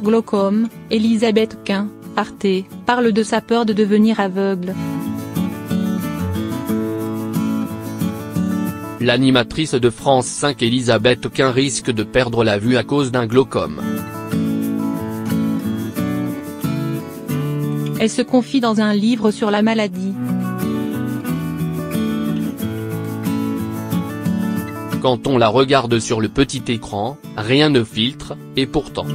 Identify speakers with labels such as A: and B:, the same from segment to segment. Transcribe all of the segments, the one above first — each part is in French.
A: Glaucome, Elisabeth Quint, Arte, parle de sa peur de devenir aveugle.
B: L'animatrice de France 5 Elisabeth Quint risque de perdre la vue à cause d'un glaucome.
A: Elle se confie dans un livre sur la maladie.
B: Quand on la regarde sur le petit écran, rien ne filtre, et pourtant.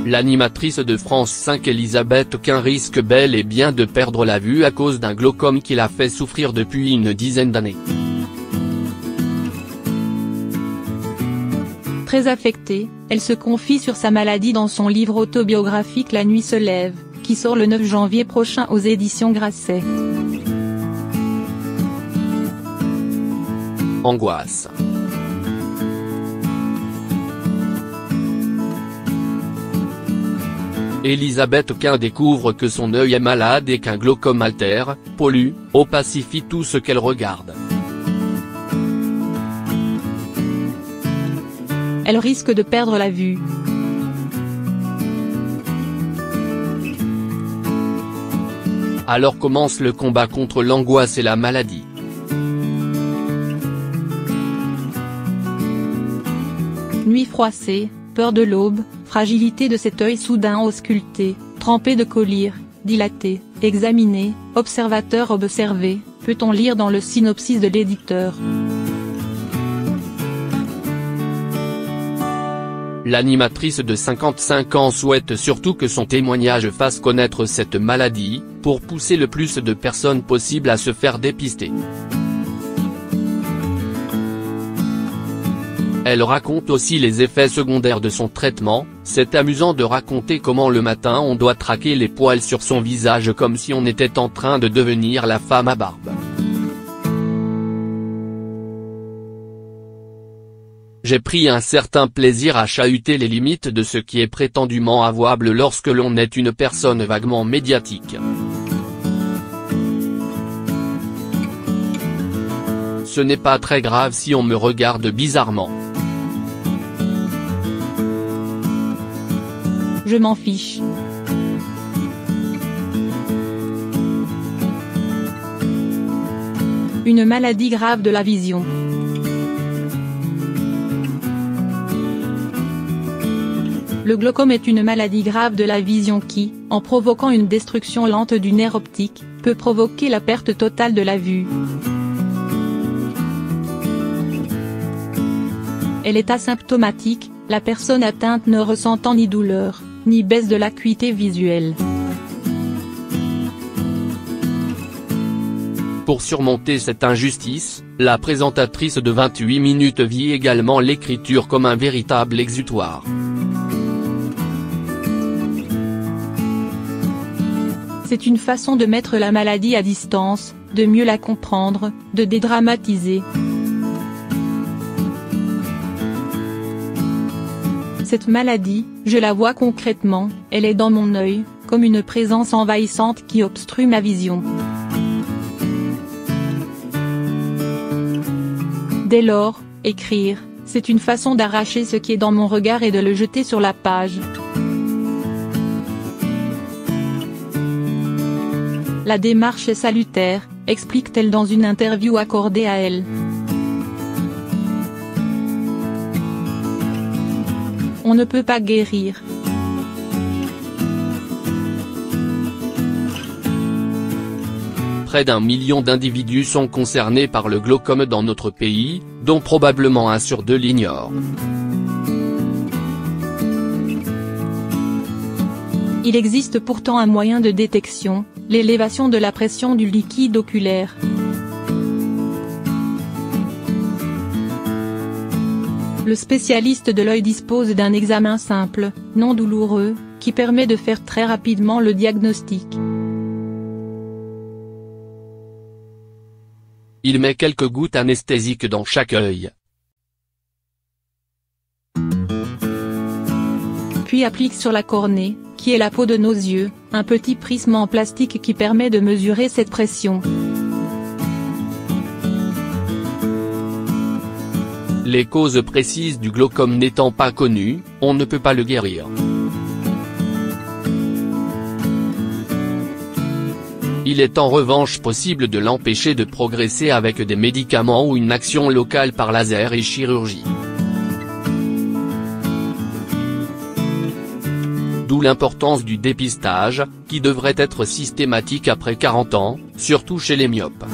B: L'animatrice de France 5 Elisabeth Quint risque bel et bien de perdre la vue à cause d'un glaucome qui l'a fait souffrir depuis une dizaine d'années.
A: Très affectée, elle se confie sur sa maladie dans son livre autobiographique La nuit se lève, qui sort le 9 janvier prochain aux éditions Grasset.
B: Angoisse. Elisabeth Quint découvre que son œil est malade et qu'un glaucome altère, pollue, opacifie tout ce qu'elle regarde.
A: Elle risque de perdre la vue.
B: Alors commence le combat contre l'angoisse et la maladie.
A: Nuit froissée, peur de l'aube, fragilité de cet œil soudain ausculté, trempé de collyre, dilaté, examiné, observateur observé, peut-on lire dans le synopsis de l'éditeur.
B: L'animatrice de 55 ans souhaite surtout que son témoignage fasse connaître cette maladie, pour pousser le plus de personnes possible à se faire dépister. Elle raconte aussi les effets secondaires de son traitement. C'est amusant de raconter comment le matin on doit traquer les poils sur son visage comme si on était en train de devenir la femme à barbe. J'ai pris un certain plaisir à chahuter les limites de ce qui est prétendument avouable lorsque l'on est une personne vaguement médiatique. Ce n'est pas très grave si on me regarde bizarrement.
A: Je m'en fiche. Une maladie grave de la vision. Le glaucome est une maladie grave de la vision qui, en provoquant une destruction lente du nerf optique, peut provoquer la perte totale de la vue. Elle est asymptomatique, la personne atteinte ne ressentant ni douleur, ni baisse de l'acuité visuelle.
B: Pour surmonter cette injustice, la présentatrice de 28 minutes vit également l'écriture comme un véritable exutoire.
A: C'est une façon de mettre la maladie à distance, de mieux la comprendre, de dédramatiser. Cette maladie, je la vois concrètement, elle est dans mon œil, comme une présence envahissante qui obstrue ma vision. Dès lors, écrire, c'est une façon d'arracher ce qui est dans mon regard et de le jeter sur la page. La démarche est salutaire, explique-t-elle dans une interview accordée à Elle. On ne peut pas guérir.
B: Près d'1 million d'individus sont concernés par le glaucome dans notre pays, dont probablement 1 sur 2 l'ignore.
A: Il existe pourtant un moyen de détection, l'élévation de la pression du liquide oculaire. Le spécialiste de l'œil dispose d'un examen simple, non douloureux, qui permet de faire très rapidement le diagnostic.
B: Il met quelques gouttes anesthésiques dans chaque œil.
A: Puis applique sur la cornée, qui est la peau de nos yeux, un petit prisme en plastique qui permet de mesurer cette pression.
B: Les causes précises du glaucome n'étant pas connues, on ne peut pas le guérir. Il est en revanche possible de l'empêcher de progresser avec des médicaments ou une action locale par laser et chirurgie. D'où l'importance du dépistage, qui devrait être systématique après 40 ans, surtout chez les myopes.